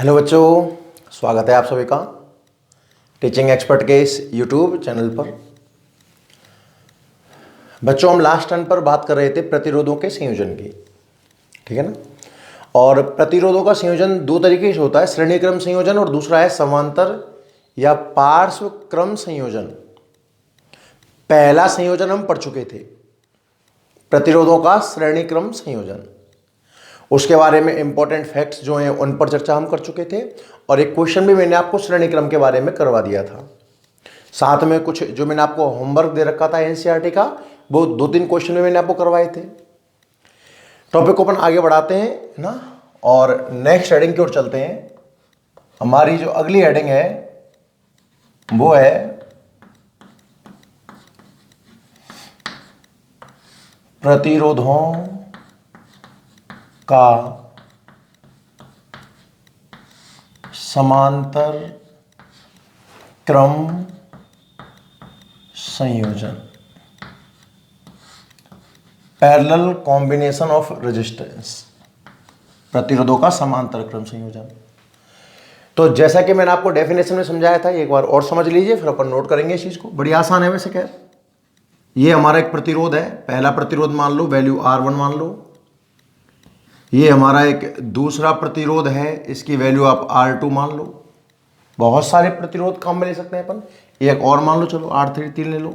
Hello बच्चों, स्वागत है आप सभी का टीचिंग एक्सपर्ट के इस यूट्यूब चैनल पर। बच्चों, हम लास्ट टर्न पर बात कर रहे थे प्रतिरोधों के संयोजन की, ठीक है ना। और प्रतिरोधों का संयोजन दो तरीके से होता है, श्रेणी क्रम संयोजन और दूसरा है समांतर या पार्श्व क्रम संयोजन। पहला संयोजन हम पढ़ चुके थे, प्रतिरोधों का श्रेणी क्रम संयोजन। उसके बारे में इंपॉर्टेंट फैक्ट्स जो हैं उन पर चर्चा हम कर चुके थे, और एक क्वेश्चन भी मैंने आपको श्रेणी क्रम के बारे में करवा दिया था। साथ में कुछ जो मैंने आपको होमवर्क दे रखा था एनसीईआरटी का, वो 2-3 क्वेश्चन में मैंने आपको करवाए थे। टॉपिक को अपन आगे बढ़ाते हैं ना, और नेक्स्ट हेडिंग की ओर चलते हैं। हमारी जो अगली हेडिंग है वो है प्रतिरोधों का समांतर क्रम संयोजन, पैरेलल कॉम्बिनेशन ऑफ रेजिस्टेंस। प्रतिरोधों का समांतर क्रम संयोजन। तो जैसा कि मैंने आपको डेफिनेशन में समझाया था, एक बार और समझ लीजिए, फिर अपन नोट करेंगे इस चीज को। बड़ी आसान है वैसे। खैर, ये हमारा एक प्रतिरोध है, पहला प्रतिरोध मान लो, वैल्यू R1 मान लो। ये हमारा एक दूसरा प्रतिरोध है, इसकी वैल्यू आप R2 मान लो। बहुत सारे प्रतिरोध काम में ले सकते हैं अपन, एक और मान लो, चलो R3 3 ले लो।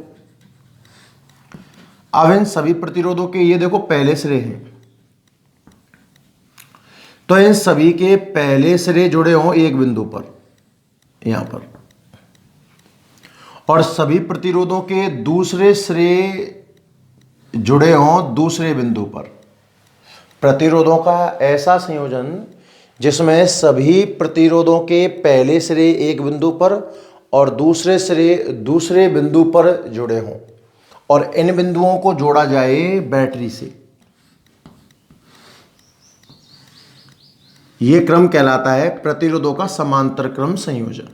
अब इन सभी प्रतिरोधों के ये देखो पहले सिरे हैं, तो इन सभी के पहले सिरे जुड़े हों एक बिंदु पर, यहां पर, और सभी प्रतिरोधों के दूसरे सिरे जुड़े हों दूसरे बिंदु पर। प्रतिरोधों का ऐसा संयोजन जिसमें सभी प्रतिरोधों के पहले सिरे एक बिंदु पर और दूसरे सिरे दूसरे बिंदु पर जुड़े हों, और इन बिंदुओं को जोड़ा जाए बैटरी से। यह क्रम कहलाता है प्रतिरोधों का समांतर क्रम संयोजन।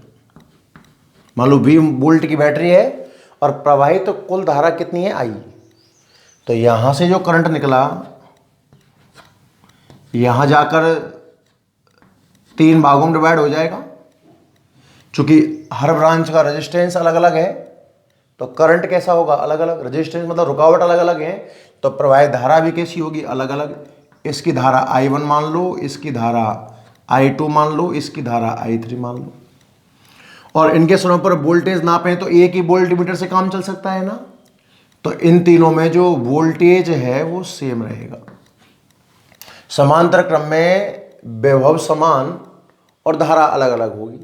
मान लो 20 वोल्ट की बैटरी है और प्रवाहित तो कुल धारा कितनी है, I। तो यहां से जो करंट निकला यहां जाकर 3 भागों में डिवाइड हो जाएगा। चूंकि हर ब्रांच का रेजिस्टेंस अलग अलग है, तो करंट कैसा होगा, अलग अलग। रेजिस्टेंस मतलब रुकावट अलग अलग है, तो प्रवाहित धारा भी कैसी होगी, अलग अलग। इसकी धारा I1 मान लो, इसकी धारा I2 मान लो, इसकी धारा I3 मान लो। और इनके सिरों पर वोल्टेज नापें तो एक ही वोल्टमीटर से काम चल सकता है ना, तो इन तीनों में जो वोल्टेज है वो सेम रहेगा। समांतर क्रम में विभव समान और धारा अलग अलग होगी,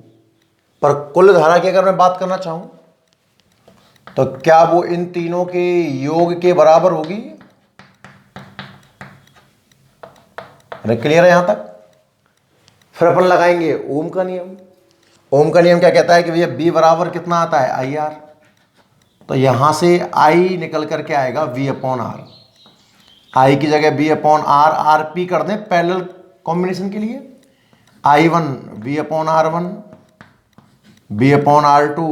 पर कुल धारा की अगर मैं बात करना चाहूं तो क्या वो इन तीनों के योग के बराबर होगी। अरे क्लियर है यहां तक। फिर अपन लगाएंगे ओम का नियम। ओम का नियम क्या कहता है कि भैया B बराबर कितना आता है, IR। तो यहां से I निकल करके आएगा V/R। I की जगह V/R, RP कर दें पैरेलल कॉम्बिनेशन के लिए। I1 V/R1, V/R2,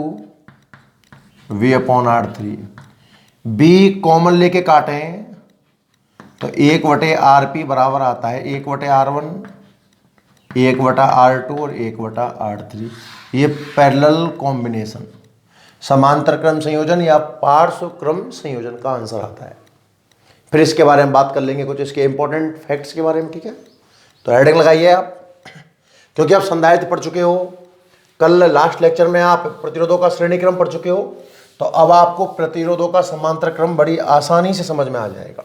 V/R3। B common लेके काटें तो 1/RP बराबर आता है 1/R1, 1/R2 और 1/R3। ये पैरेलल कॉम्बिनेशन, समांतर क्रम संयोजन या पार्श्व क्रम संयोजन का आंसर आता है। फिर इसके बारे में बात कर लेंगे, कुछ इसके इंपॉर्टेंट फैक्ट्स के बारे में, ठीक है। तो हेडिंग लगाइए आप, क्योंकि आप संधारित्र पढ़ चुके हो, कल लास्ट लेक्चर में आप प्रतिरोधों का श्रेणी क्रम पढ़ चुके हो, तो अब आपको प्रतिरोधों का समांतर क्रम बड़ी आसानी से समझ में आ जाएगा।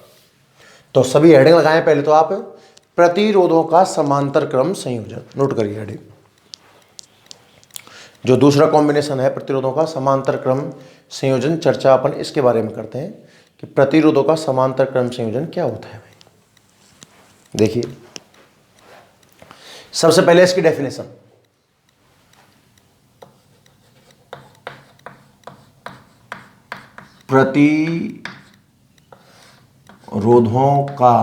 तो सभी हेडिंग लगाएं। पहले तो आप प्रतिरोधों का समांतर क्रम संयोजन नोट करिए हेडिंग। जो दूसरा कॉम्बिनेशन है प्रतिरोधों का समांतर क्रम संयोजन, चर्चा अपन इसके बारे में करते हैं कि प्रतिरोधों का समांतर क्रम संयोजन क्या होता है। भाई देखिए, सबसे पहले इसकी डेफिनेशन। प्रतिरोधों का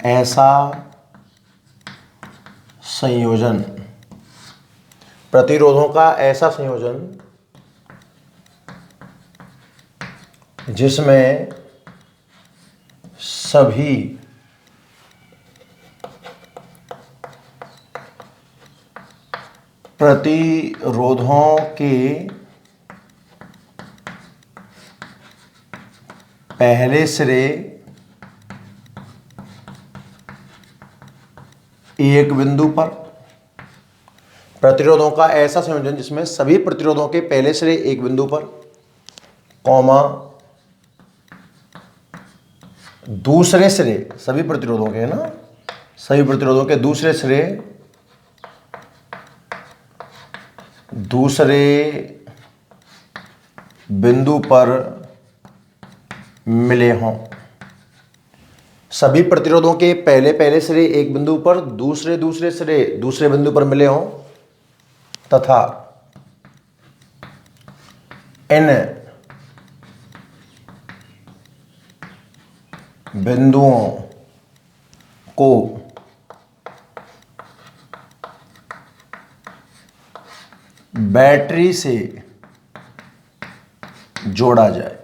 ऐसा संयोजन, प्रतिरोधों का ऐसा संयोजन जिसमें सभी प्रतिरोधों के पहले सिरे एक बिंदु पर, प्रतिरोधों का ऐसा संयोजन जिसमें सभी प्रतिरोधों के पहले सिरे एक बिंदु पर, कॉमा दूसरे सिरे, सभी प्रतिरोधों के, है ना, सभी प्रतिरोधों के दूसरे सिरे दूसरे बिंदु पर मिले हों। सभी प्रतिरोधों के पहले सिरे एक बिंदु पर, दूसरे सिरे दूसरे बिंदु पर मिले हों तथा इन बिंदुओं को बैटरी से जोड़ा जाए।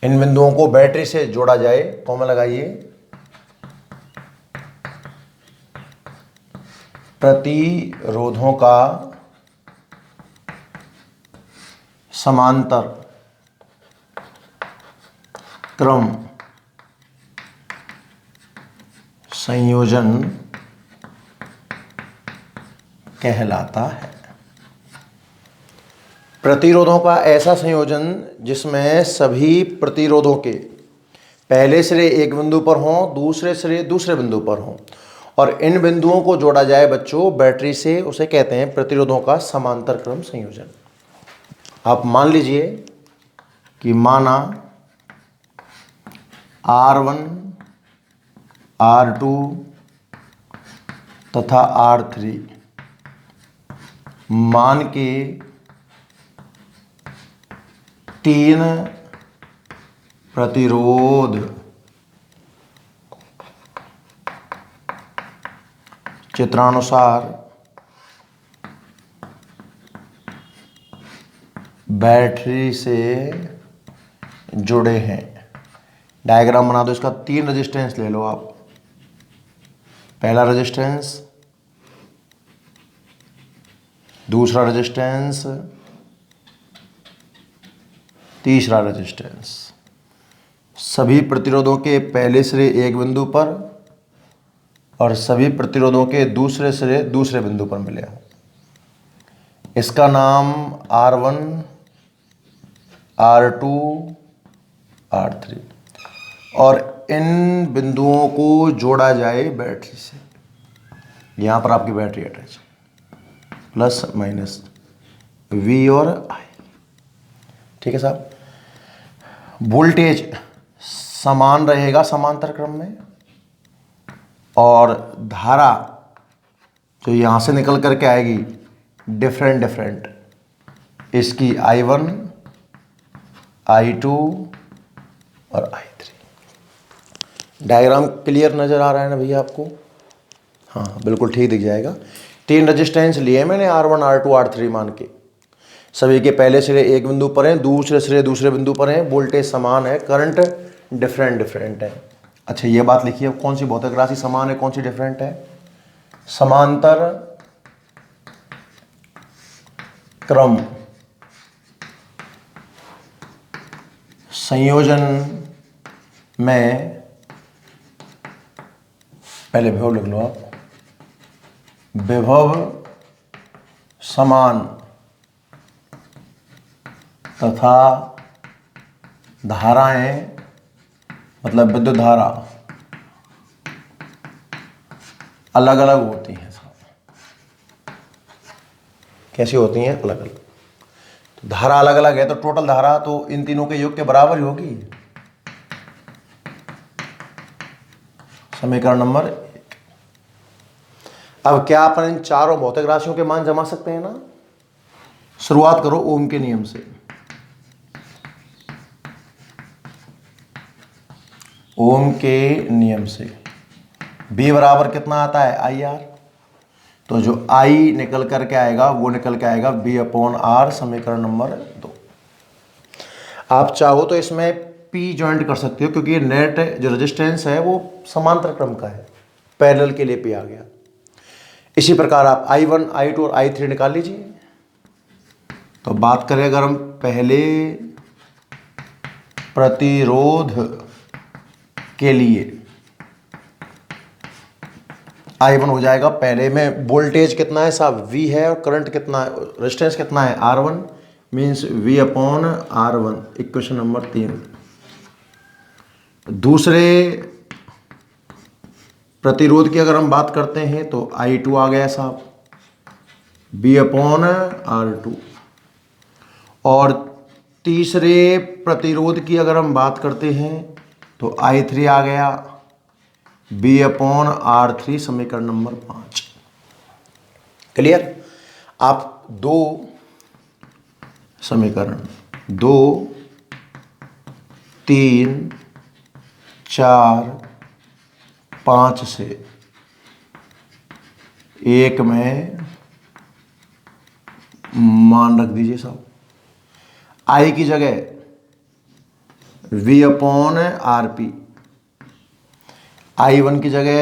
इन बिंदुओं को बैटरी से जोड़ा जाए, कॉमा लगाइए, प्रतिरोधों का समांतर क्रम संयोजन कहलाता है। प्रतिरोधों का ऐसा संयोजन जिसमें सभी प्रतिरोधों के पहले सिरे एक बिंदु पर हों, दूसरे सिरे दूसरे बिंदु पर हों और इन बिंदुओं को जोड़ा जाए बच्चों बैटरी से, उसे कहते हैं प्रतिरोधों का समांतर क्रम संयोजन। आप मान लीजिए कि माना R1, R2 तथा R3 मान के 3 प्रतिरोध चित्रानुसार बैटरी से जुड़े हैं। डायग्राम बना दो इसका। 3 रेजिस्टेंस ले लो आप। पहला रेजिस्टेंस, दूसरा रेजिस्टेंस, तीसरा रेजिस्टेंस। सभी प्रतिरोधों के पहले सिरे एक बिंदु पर और सभी प्रतिरोधों के दूसरे सिरे दूसरे बिंदु पर मिले हों। इसका नाम R1, R2, R3 और इन बिंदुओं को जोड़ा जाए बैटरी से। यहाँ पर आपकी battery attach plus minus V और I, ठीक है साहब। वोल्टेज समान रहेगा समांतर क्रम में और धारा जो यहाँ से निकल करके आएगी डिफरेंट, इसकी I1, I2 और I3। डायग्राम क्लियर नज़र आ रहा है ना भैया आपको? हाँ बिल्कुल ठीक दिख जाएगा। 3 रेजिस्टेंस लिए मैंने R1, R2, R3 मान के। सभी के पहले सिरे एक बिंदु पर हैं, दूसरे सिरे दूसरे बिंदु पर हैं, वोल्टेज समान है, करंट डिफरेंट है। अच्छा ये बात लिखिए, कौन सी भौतिक राशि समान है, कौन सी डिफरेंट है? समांतर क्रम संयोजन में, पहले विभव लिख लो आप, विभव समान तथा धाराएं, मतलब विद्युत धारा अलग अलग होती हैं। कैसी होती हैं? अलग अलग। तो धारा अलग अलग है तो टोटल धारा तो इन तीनों के योग के बराबर ही होगी। समीकरण नंबर 1। अब क्या अपन इन चारों भौतिक राशियों के मान जमा सकते हैं ना? शुरुआत करो ओम के नियम से। ओम के नियम से B बराबर कितना आता है? IR। तो जो I निकल करके आएगा वो निकल के आएगा B/R, समीकरण नंबर 2। आप चाहो तो इसमें P ज्वाइंट कर सकते हो क्योंकि ये नेट जो रेजिस्टेंस है वो समांतर क्रम का है, पैरेलल के लिए P आ गया। इसी प्रकार आप I1, I2 और I3 निकाल लीजिए। तो बात करें अगर हम पहले प्रतिरोध के लिए, I1 हो जाएगा, पहले में वोल्टेज कितना है साहब, V है, और करंट कितना है, रेजिस्टेंस कितना है, R1, means V upon R1, equation number 3। दूसरे प्रतिरोध की अगर हम बात करते हैं तो I2 आ गया साहब, V अपॉन R2। और तीसरे प्रतिरोध की अगर हम बात करते हैं तो I3 आ गया, B अपॉन R3, समीकरण नंबर 5। क्लियर। आप दो समीकरण 2, 3, 4, 5 से एक में मान रख दीजिए साहब। I की जगह V अपॉन RP, I1 की जगह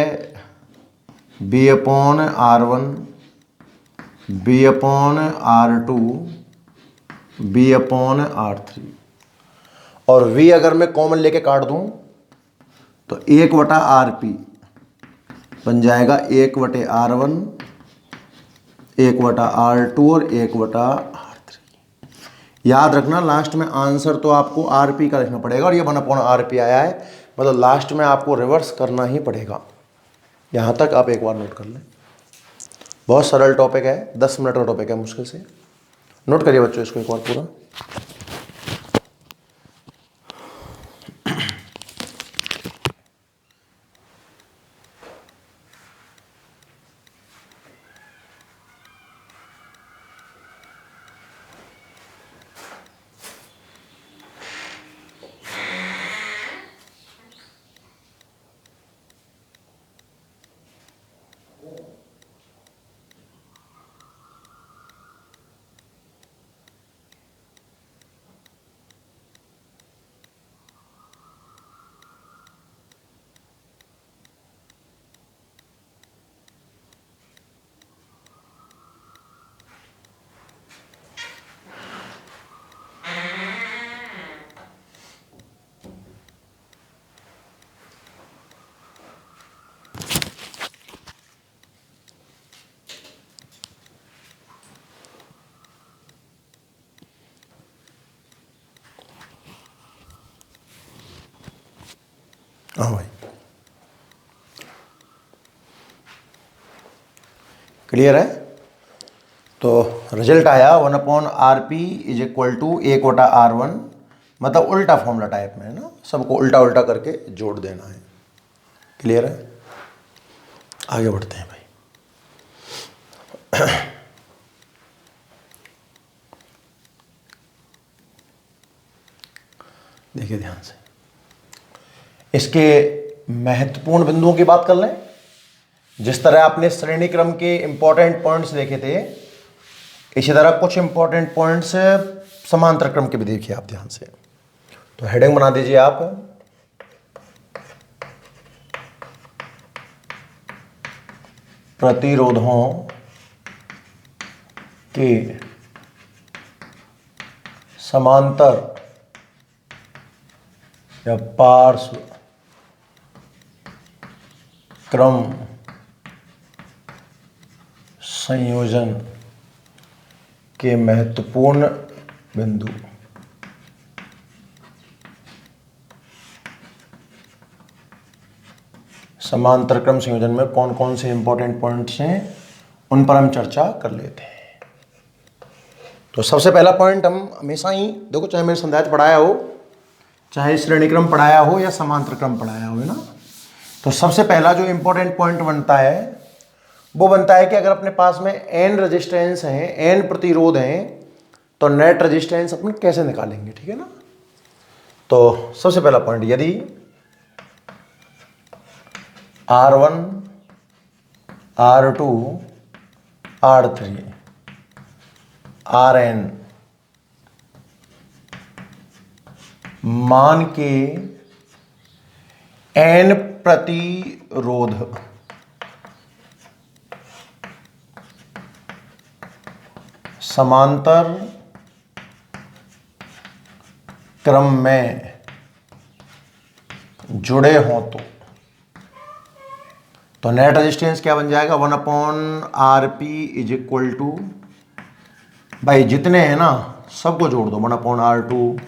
B upon R1, B upon R2, B upon R3, और V अगर मैं कॉमन लेके काट दूं तो 1/RP बन जाएगा 1/R1, 1/R2 और 1/R3। याद रखना लास्ट में आंसर तो आपको RP का लिखना पड़ेगा, और ये 1/RP आया है, मतलब लास्ट में आपको रिवर्स करना ही पड़ेगा। यहाँ तक आप एक बार नोट कर लें। बहुत सरल टॉपिक है, 10 मिनट का टॉपिक है मुश्किल से। नोट करिए बच्चों इसको एक बार पूरा। हाँ भाई, क्लियर है। तो रिजल्ट आया 1/RP is equal to 1/R1, मतलब उल्टा फॉर्मूला टाइप में है ना, सबको उल्टा उल्टा करके जोड़ देना है। क्लियर है। आगे बढ़ते हैं भाई। देखिए ध्यान से, इसके महत्वपूर्ण बिंदुओं की बात कर लें। जिस तरह आपने श्रेणी क्रम के इंपॉर्टेंट पॉइंट्स देखे थे, इसी तरह कुछ इंपॉर्टेंट पॉइंट्स समांतर क्रम के भी देखिए आप ध्यान से। तो हेडिंग बना दीजिए आप, प्रतिरोधों के समांतर या पार्श्व क्रम संयोजन के महत्वपूर्ण बिंदु। समांतर क्रम संयोजन में कौन कौन से इंपॉर्टेंट पॉइंट्स हैं, उन पर हम चर्चा कर लेते हैं। तो सबसे पहला पॉइंट, हम हमेशा ही देखो, चाहे मैंने संध्याय पढ़ाया हो, चाहे श्रेणी क्रम पढ़ाया हो या समांतर क्रम पढ़ाया हो, है ना। तो सबसे पहला जो इंपॉर्टेंट पॉइंट बनता है वो बनता है कि अगर अपने पास में n रेजिस्टेंस हैं, n प्रतिरोध हैं, तो नेट रेजिस्टेंस अपन कैसे निकालेंगे, ठीक है ना। तो सबसे पहला पॉइंट, यदि R1, R2, R3, Rn मान के n प्रतिरोध समांतर क्रम में जुड़े हों तो नेट रेजिस्टेंस क्या बन जाएगा, 1/RP इज इक्वल टू, भाई जितने हैं ना सबको जोड़ दो, 1/R2,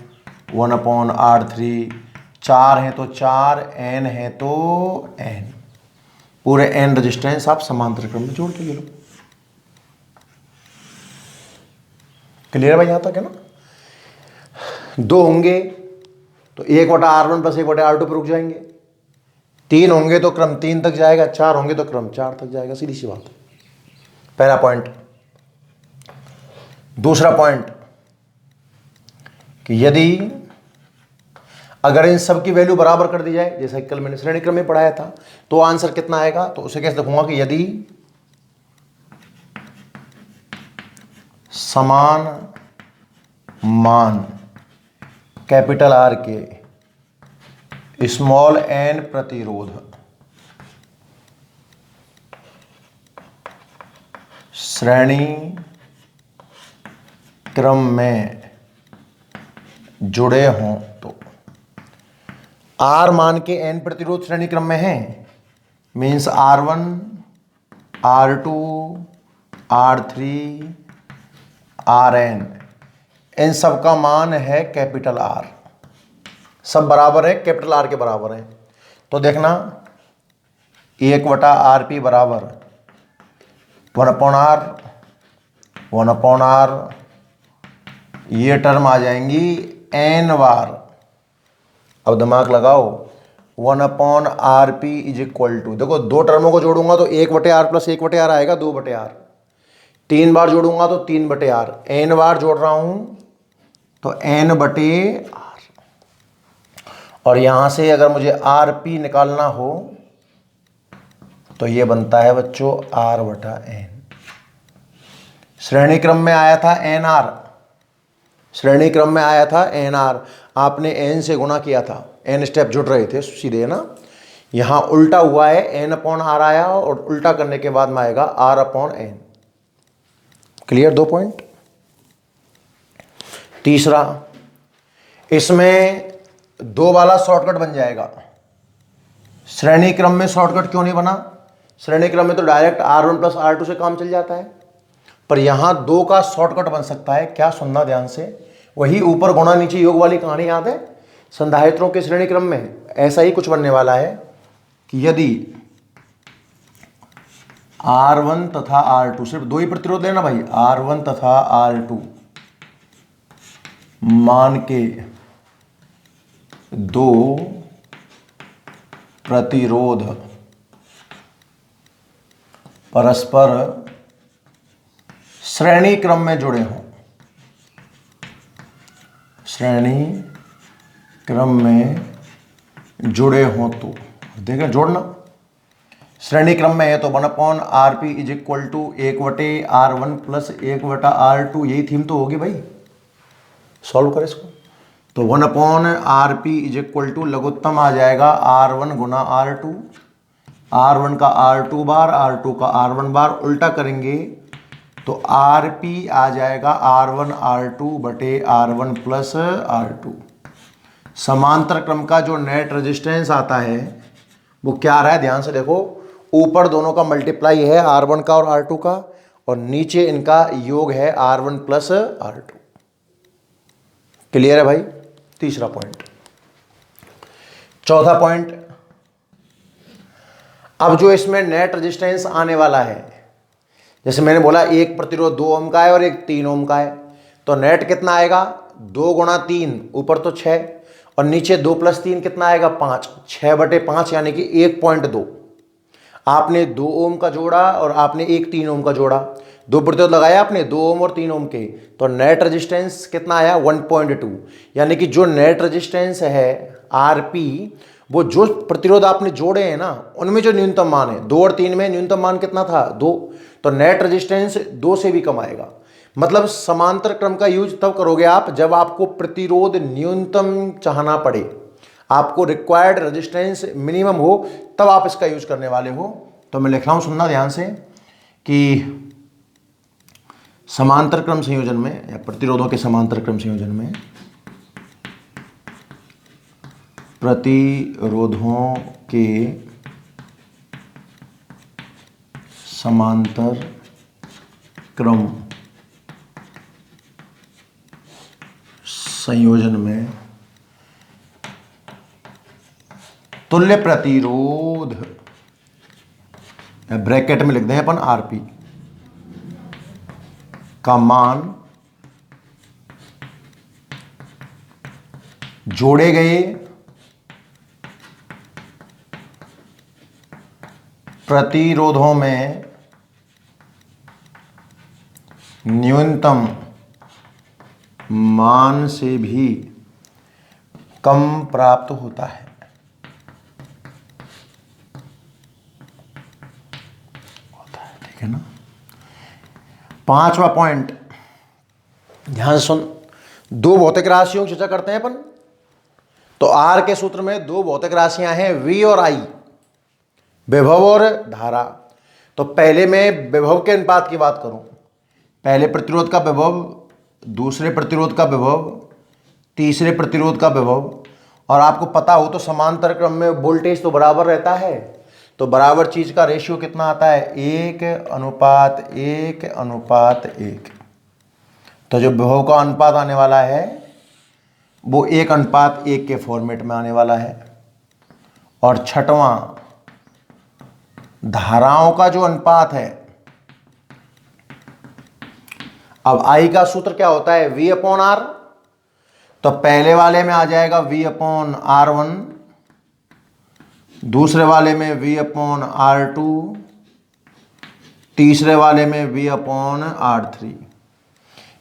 1/R3, 4 हैं तो 4, n है तो n, पूरे n रेजिस्टेंस आप समांतर क्रम में जोड़ के ले लो। क्लियर भाई, यहां तक है ना। 2 होंगे तो 1/R1 प्लस 1/R2 पर रुक जाएंगे, 3 होंगे तो क्रम 3 तक जाएगा, 4 होंगे तो क्रम 4 तक जाएगा, सीधी सी बात। पहला पॉइंट। दूसरा पॉइंट कि यदि अगर इन सब की वैल्यू बराबर कर दी जाए, जैसा कल मैंने श्रेणी क्रम में पढ़ाया था, तो आंसर कितना आएगा, तो उसे कैसे देखूंगा कि यदि समान मान कैपिटल आर के स्मॉल एन प्रतिरोध श्रेणी क्रम में जुड़े हों तो आर मान के एन प्रतिरोध श्रेणी क्रम में हैं, means R1, R2, R3, Rn, इन सब का मान है कैपिटल आर, सब बराबर है, कैपिटल आर के बराबर है। तो देखना 1/RP बराबर 1/R, 1/R, ये टर्म आ जाएंगी n बार। अब दिमाग लगाओ, 1/RP इज इक्वल टू, देखो 2 टर्मों को जोड़ूंगा तो 1/R प्लस 1/R आएगा, 2/R, 3 बार जोड़ूंगा तो 3/R, n बार जोड़ रहा हूं तो n/R, और यहां से अगर मुझे RP निकालना हो तो ये बनता है बच्चों R/n। श्रेणी क्रम में आया था NR, श्रेणी क्रम में आया था NR, आपने n से गुणा किया था, n स्टेप जुड़ रहे थे सीधे, है ना। यहां उल्टा हुआ है, n/R आया और उल्टा करने के बाद में आएगा R/n। Clear, 2 point. तीसरा, इसमें 2 वाला शॉर्टकट बन जाएगा। श्रेणी क्रम में शॉर्टकट क्यों नहीं बना, श्रेणी क्रम में तो डायरेक्ट R1 प्लस R2 से काम चल जाता है, पर यहां 2 का शॉर्टकट बन सकता है। क्या, सुनना ध्यान से, वही ऊपर गुणा नीचे योग वाली कहानी याद है, संधारित्रों के श्रेणी क्रम में ऐसा ही कुछ बनने वाला है कि यदि R1 तथा R2, सिर्फ 2 ही प्रतिरोध लेना भाई, R1 तथा R2 मान के 2 प्रतिरोध परस्पर श्रेणी क्रम में जुड़े हों, श्रेणी क्रम में जुड़े हों तो देखिए जोड़ना, श्रेणी क्रम में है तो 1/RP is equal to 1/R1 plus 1/R2, यही थीम तो होगी भाई। सॉल्व करें इसको तो 1/RP इज इक्वल टू लघुत्तम आ जाएगा R1 गुना R2, R1 का R2 बार, R2 का R1 बार, उल्टा करेंगे तो RP आ जाएगा R1 R2 बटे R1 प्लस R2। समांतर क्रम का जो नेट रेजिस्टेंस आता है वो क्या आ रहा है, ध्यान से देखो, ऊपर दोनों का मल्टीप्लाई है R1 का और R2 का, और नीचे इनका योग है R1 प्लस R2। क्लियर है भाई, तीसरा पॉइंट। चौथा पॉइंट, अब जो इसमें नेट रेजिस्टेंस आने वाला है, जैसे मैंने बोला एक प्रतिरोध 2 ओम का है और एक 3 ओम का है, तो नेट कितना आएगा, 2 गुणा 3, ऊपर तो 6 और नीचे 2 प्लस 3 कितना आएगा 5, 6/5 यानी कि 1.2। आपने 2 ओम का जोड़ा और आपने एक 3 ओम का जोड़ा, 2 प्रतिरोध लगाया आपने 2 ओम और 3 ओम के, तो नेट रेजिस्टेंस कितना आया 1.2। यानी कि जो नेट रेजिस्टेंस है RP, वो जो प्रतिरोध आपने जोड़े हैं ना उनमें जो न्यूनतम मान है, 2 और 3 में न्यूनतम मान कितना था 2, तो नेट रेजिस्टेंस 2 से भी कम आएगा। मतलब समांतर क्रम का यूज तब करोगे आप जब आपको प्रतिरोध न्यूनतम चाहना पड़े, आपको रिक्वायर्ड रेजिस्टेंस मिनिमम हो, तब आप इसका यूज करने वाले हो। तो मैं लिख रहा हूं, सुनना ध्यान से, कि समांतर क्रम संयोजन में या प्रतिरोधों के समांतर क्रम संयोजन में प्रतिरोधों के समांतर क्रम संयोजन में तुल्य प्रतिरोध ब्रैकेट में लिख दें अपन आरपी का मान जोड़े गए प्रतिरोधों में न्यूनतम मान से भी कम प्राप्त होता है। ठीक है ना। पांचवा पॉइंट ध्यान से सुन। दो भौतिक राशियों की चर्चा करते हैं अपन। तो आर के सूत्र में दो भौतिक राशियां हैं वी और आई, विभव और धारा। तो पहले मैं विभव के अनुपात की बात करूं, पहले प्रतिरोध का विभव, दूसरे प्रतिरोध का विभव, तीसरे प्रतिरोध का विभव। और आपको पता हो तो समांतर क्रम में वोल्टेज तो बराबर रहता है, तो बराबर चीज का रेशियो कितना आता है, 1:1:1। तो जो विभव का अनुपात आने वाला है वो 1:1 के फॉर्मेट में आने वाला है। और छठवां धाराओं का जो अनुपात है, अब आई का सूत्र क्या होता है, V/R। तो पहले वाले में आ जाएगा V/R1, दूसरे वाले में V/R2, तीसरे वाले में V/R3।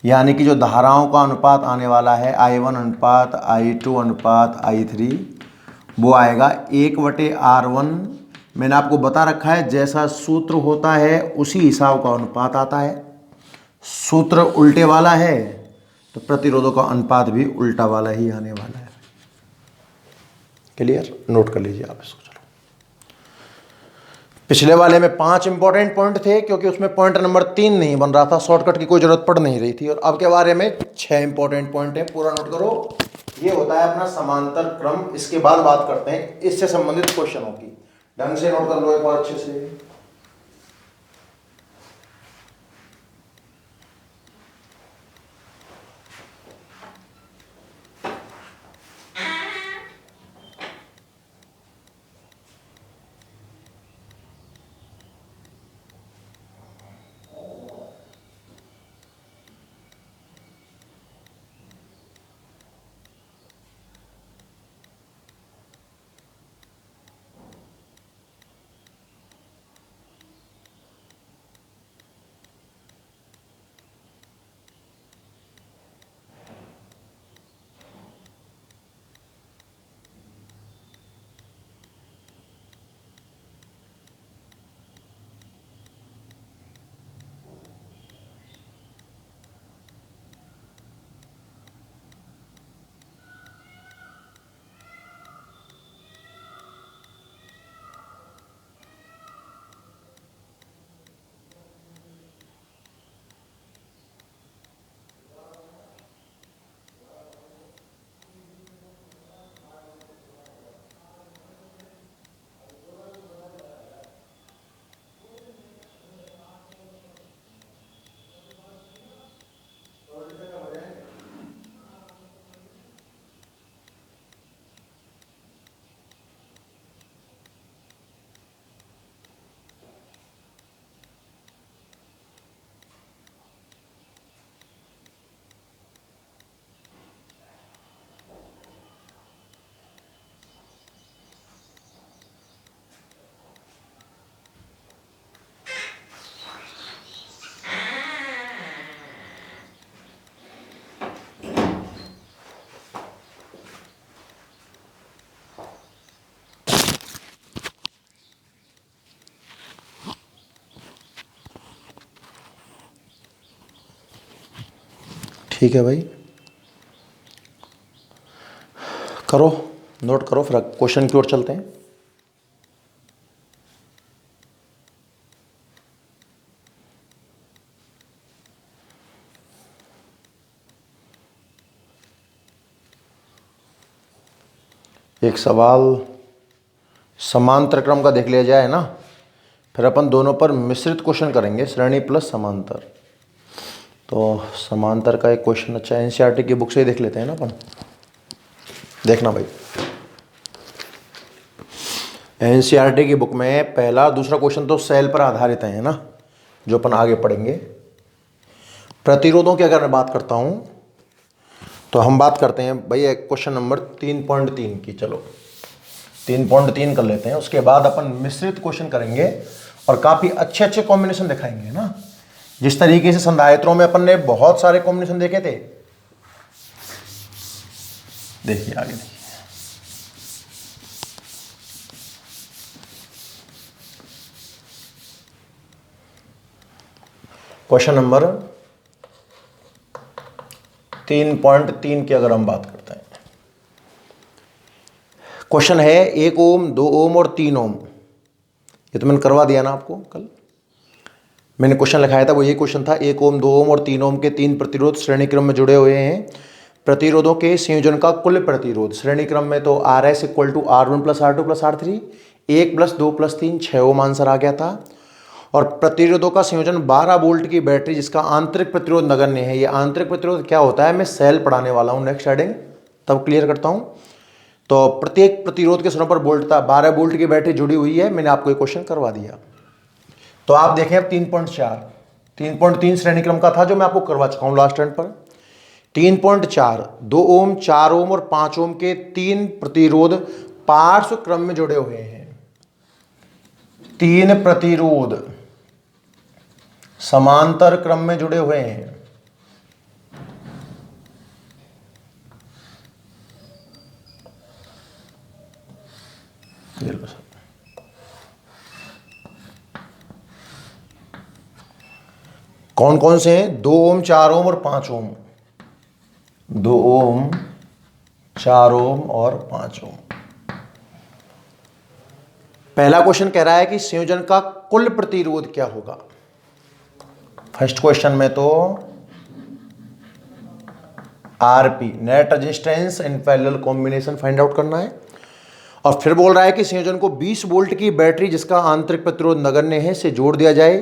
यानी कि जो धाराओं का अनुपात आने वाला है I1:I2:I3 वो आएगा 1/R1। मैंने आपको बता रखा है जैसा सूत्र होता है उसी हिसाब का अनुपात आता है। सूत्र उल्टे वाला है तो प्रतिरोधों का अनुपात भी उल्टा वाला ही आने वाला है। क्लियर, नोट कर लीजिए आप इसको। चलो, पिछले वाले में 5 इंपॉर्टेंट पॉइंट थे क्योंकि उसमें पॉइंट नंबर 3 नहीं बन रहा था, शॉर्टकट की कोई जरूरत पड़ नहीं रही थी। और अब के बारे में 6 इंपॉर्टेंट पॉइंट है, पूरा नोट करो। ये होता है अपना समांतर क्रम। इसके बाद बात करते हैं इससे संबंधित क्वेश्चनों की। ढंग से नोट कर लो एक बार अच्छे से। ठीक है भाई, करो, नोट करो, फिर क्वेश्चन की ओर चलते हैं। एक सवाल समांतर क्रम का देख लिया जाए ना, फिर अपन दोनों पर मिश्रित क्वेश्चन करेंगे, श्रेणी प्लस समांतर। तो समांतर का एक क्वेश्चन अच्छा एनसीईआरटी की बुक से ही देख लेते हैं ना अपन। देखना भाई, एनसीईआरटी की बुक में पहला दूसरा क्वेश्चन तो सेल पर आधारित है ना, जो अपन आगे पढ़ेंगे। प्रतिरोधों की अगर मैं बात करता हूं तो हम बात करते हैं भाई एक क्वेश्चन नंबर 3.3 की। चलो 3.3 कर लेते हैं, उसके बाद अपन मिश्रित क्वेश्चन करेंगे और काफी अच्छे अच्छे कॉम्बिनेशन दिखाएंगे ना। जिस तरीके से संधारित्रों में अपन ने बहुत सारे कॉम्बिनेशन देखे थे, देखिए आगे देखिए। क्वेश्चन नंबर 3.3 की अगर हम बात करते हैं, क्वेश्चन है 1 ओम, 2 ओम और 3 ओम। ये तो मैंने करवा दिया ना आपको कल, मैंने क्वेश्चन लिखाया था वो ये क्वेश्चन था। 1 ओम, 2 ओम और 3 ओम के 3 प्रतिरोध श्रेणी क्रम में जुड़े हुए हैं। प्रतिरोधों के संयोजन का कुल प्रतिरोध श्रेणी क्रम में तो RS equal to R1 plus R2 plus R3, 1 plus 2 plus 3, 6 ohm answer आ गया था। और प्रतिरोधों का संयोजन 12 वोल्ट की बैटरी जिसका आंतरिक प्रतिरोध नगण्य है। ये आंतरिक प्रतिरोध क्या होता है मैं सेल पढ़ाने वाला हूँ नेक्स्ट हेडिंग, तब क्लियर करता हूँ। तो प्रत्येक प्रतिरोध के स्थानों पर वोल्ट था, 12 वोल्ट की बैटरी जुड़ी हुई है। मैंने आपको ये क्वेश्चन करवा दिया। तो आप देखें अब 3.3 श्रेणी क्रम का था जो मैं आपको करवा चुका हूँ लास्ट टर्न पर। 3.4 2 ओम, 4 ओम और 5 ओम के 3 प्रतिरोध पार्श्व क्रम में जुड़े हुए हैं। 3 प्रतिरोध समांतर क्रम में जुड़े हुए हैं। कौन कौन से हैं? 2 ओम, 4 ओम और 5 ओम। 2 ओम, 4 ओम और 5 ओम। पहला क्वेश्चन कह रहा है कि संयोजन का कुल प्रतिरोध क्या होगा। फर्स्ट क्वेश्चन में तो RP net resistance in parallel combination find out करना है। और फिर बोल रहा है कि संयोजन को 20 वोल्ट की बैटरी जिसका आंतरिक प्रतिरोध नगण्य है से जोड़ दिया जाए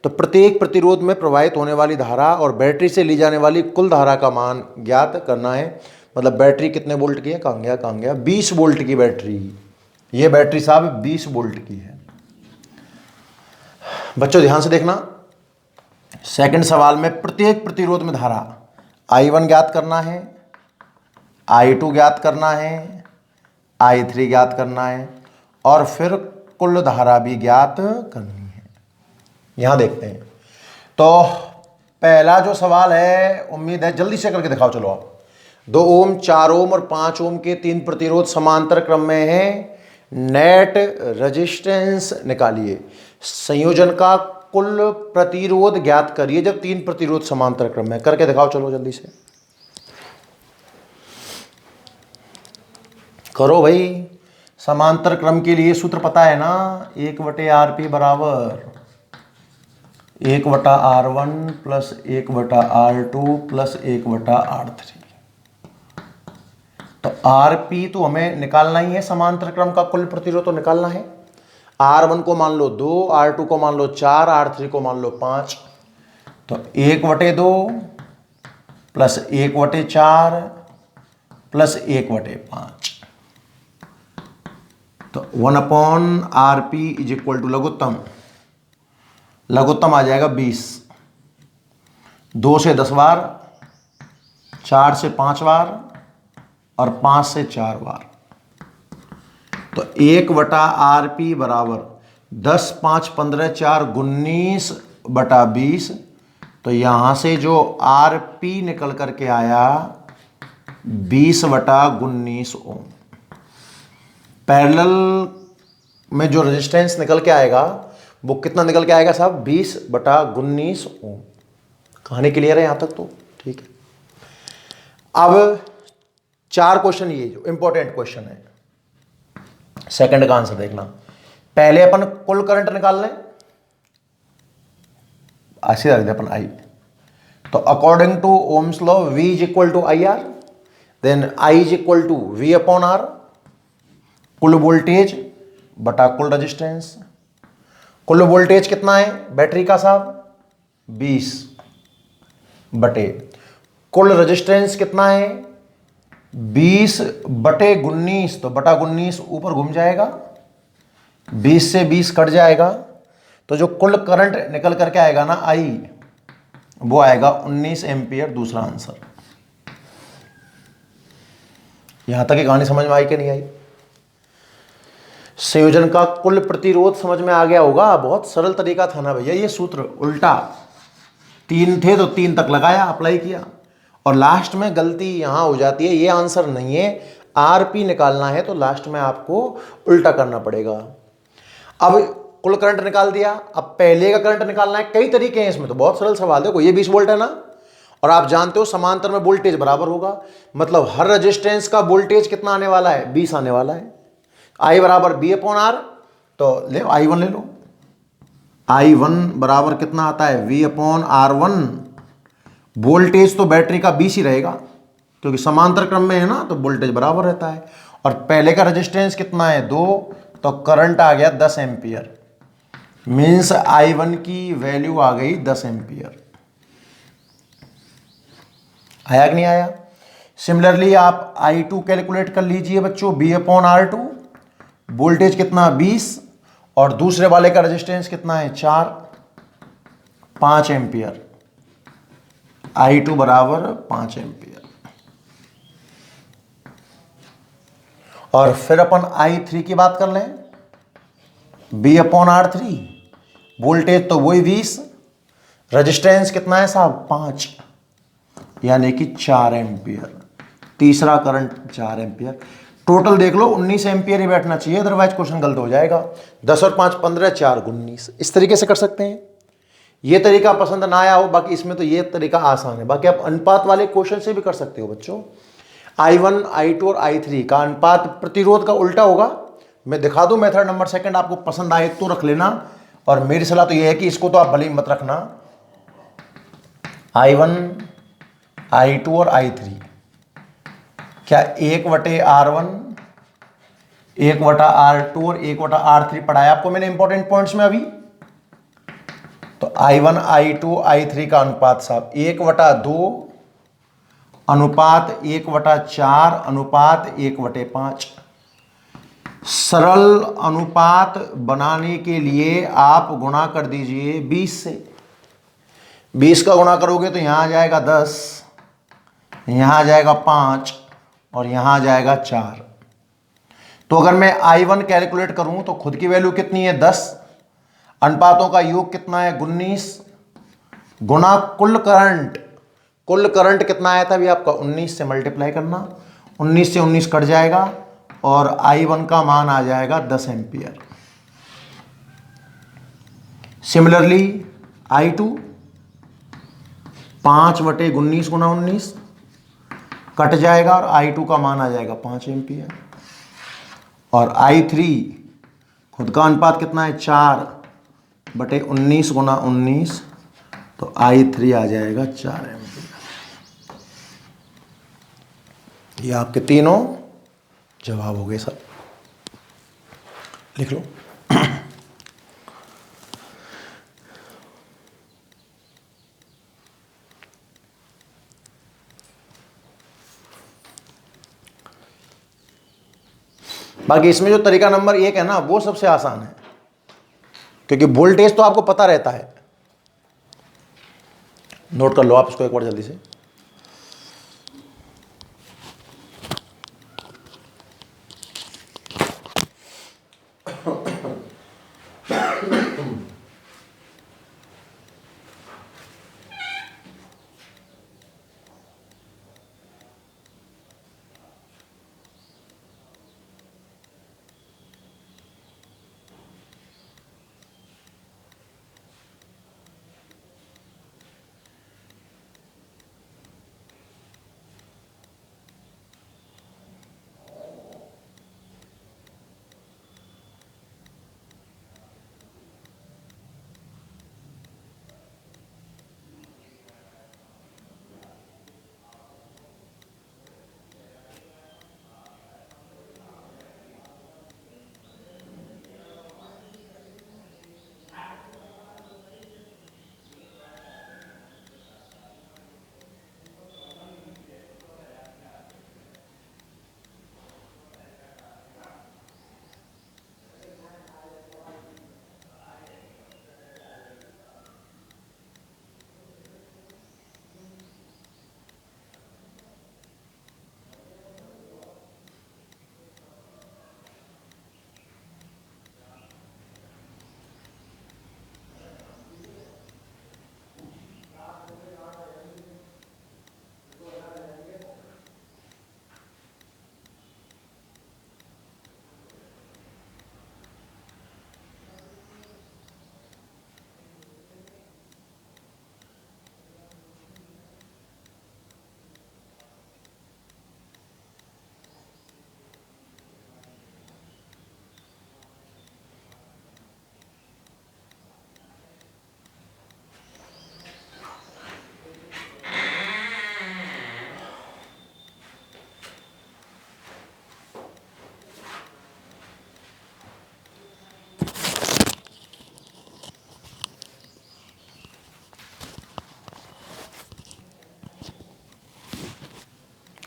तो प्रत्येक प्रतिरोध में प्रवाहित होने वाली धारा और बैटरी से ली जाने वाली कुल धारा का मान ज्ञात करना है। मतलब बैटरी कितने वोल्ट की है, कहाँ गया 20 वोल्ट की बैटरी। ये बैटरी साहब 20 वोल्ट की है। बच्चों ध्यान से देखना, सेकंड सवाल में प्रत्येक प्रतिरोध में धारा I1 ज्ञात करना है, I2 ज्ञात करना है, I3 ज्ञात करना है और फिर कुल धारा भी ज्ञात करनी है। यहां देखते हैं। तो पहला जो सवाल है, उम्मीद है जल्दी से करके दिखाओ। चलो आप 2 ओम, 4 ओम और 5 ओम के 3 प्रतिरोध समांतर क्रम में हैं। नेट रेजिस्टेंस निकालिए, संयोजन का कुल प्रतिरोध ज्ञात करिए जब 3 प्रतिरोध समांतर क्रम में। करके दिखाओ चलो जल्दी से करो भाई। समांतर क्रम के लिए सूत्र पता है ना, 1/RP बराबर 1/R1 plus 1/R2 plus 1/R3। तो RP तो हमें निकालना ही है, समांतर क्रम का कुल प्रतिरोध तो निकालना है। R1 को मान लो 2, R2 को मान लो 4, R3 को मान लो 5। तो 1/2 प्लस 1/4 प्लस 1/5। तो 1/RP इज इक्वल टू लघुत्तम, लघुत्तम आ जाएगा 20। 2 से 10 बार, 4 से 5 बार और 5 से 4 बार। तो 1/RP बराबर 10, 5, 15, 4, 19/20। तो यहां से जो RP निकल करके आया 20/19 ओम। पैरेलल में जो रेजिस्टेंस निकल के आएगा वो कितना निकल के आएगा साहब, 20/19 ओम। कहानी क्लियर है यहां तक तो ठीक है। अब 4 क्वेश्चन ये जो इंपॉर्टेंट क्वेश्चन है, सेकंड का आंसर देखना। पहले अपन कुल करंट निकाल लें, ऐसे रख दे अपन I। तो according to Ohm's law V is equal to IR, then I is equal to V upon R। कुल वोल्टेज बटा कुल रजिस्टेंस। कुल वोल्टेज कितना है बैटरी का साहब 20 बटे कुल रजिस्टेंस कितना है 20 बटे 19, तो बटा 19 ऊपर घूम जाएगा, 20 से 20 कट जाएगा, तो जो कुल करंट निकल करके आएगा ना आई, वो आएगा 19 एम्पियर, दूसरा आंसर। यहां तक की कहानी समझ में आई कि नहीं आई? संयोजन का कुल प्रतिरोध समझ में आ गया होगा। बहुत सरल तरीका था ना भैया, ये सूत्र उल्टा, 3 थे तो 3 तक लगाया, अप्लाई किया, और लास्ट में गलती यहां हो जाती है, ये आंसर नहीं है, आरपी निकालना है तो लास्ट में आपको उल्टा करना पड़ेगा। अब कुल करंट निकाल दिया, अब पहले का करंट निकालना है। कई तरीके हैं इसमें, तो बहुत सरल सवाल है। ये 20 वोल्ट है ना, और आप जानते हो समांतर में वोल्टेज बराबर होगा, मतलब हर रेजिस्टेंस का वोल्टेज कितना आने वाला है 20 आने वाला है। आई बराबर बी अपॉन आर, तो ले आई वन ले लो, आई वन बराबर कितना आता है V upon R one. Voltage तो बैटरी का 20 ही रहेगा क्योंकि समांतर क्रम में है ना, तो वोल्टेज बराबर रहता है। और पहले का रेजिस्टेंस कितना है 2, तो करंट आ गया 10 एम्पियर, मीन्स आई वन की वैल्यू आ गई 10 एम्पियर। आया कि नहीं आया? सिमिलरली आप आई टू कैलकुलेट कर लीजिए बच्चों, V upon R two, voltage कितना 20 और दूसरे वाले का रेजिस्टेंस कितना है 4, 5 एम्पियर, आई टू बराबर 5 एम्पियर। और फिर अपन आई थ्री की बात कर लें, V upon R three, voltage तो वही 20, रेजिस्टेंस कितना है साहब 5, यानी कि 4 एम्पियर, तीसरा करंट 4 एम्पियर। टोटल देख लो 19 एम्पियर ही बैठना चाहिए, अदरवाइज क्वेश्चन गलत हो जाएगा। 10 और 5 15, 4 19, इस तरीके से कर सकते हैं। ये तरीका पसंद ना आया हो, बाकी इसमें तो ये तरीका आसान है। बाकी आप अनुपात वाले क्वेश्चन से भी कर सकते हो बच्चों। I1, I2 और I3 का अनुपात प्रतिरोध का उल्टा होगा। मैं दिखा दूं मेथड नंबर सेकंड, आपको पसंद आए तो रख लेना, और मेरी सलाह तो ये है कि इसको तो आप भले ही मत रखना। I1, I2 और I3 क्या 1/R1, 1/R2 और 1/R3 पढ़ाया आपको मैंने इंपॉर्टेंट पॉइंट्स में अभी। तो I1, I2, I3 का अनुपात साहब 1/2 अनुपात 1/4 अनुपात 1/5। सरल अनुपात बनाने के लिए आप गुणा कर दीजिए 20 से। 20 का गुणा करोगे तो यहां आ जाएगा 10, यहां आ जाएगा 5 और यहां आ जाएगा 4। तो अगर मैं I1 कैलकुलेट करूं तो खुद की वैल्यू कितनी है 10, अनुपातों का योग कितना है 19, गुणा कुल करंट। कुल करंट कितना आया था अभी आपका 19 से मल्टीप्लाई करना, 19 से 19 कट जाएगा और I1 का मान आ जाएगा 10 एम्पियर। सिमिलरली I2 5/19 गुना 19 कट जाएगा और I2 का मान आ जाएगा 5 एम्पियर। और I3 खुद का अनुपात कितना है 4/19 गुना 19, तो I3 आ जाएगा 4 एम्पियर। ये आपके तीनों जवाब हो गए सब, लिख लो। बाकी इसमें जो तरीका नंबर 1 है ना, वो सबसे आसान है क्योंकि वोल्टेज तो आपको पता रहता है। नोट कर लो आप इसको एक बार जल्दी से।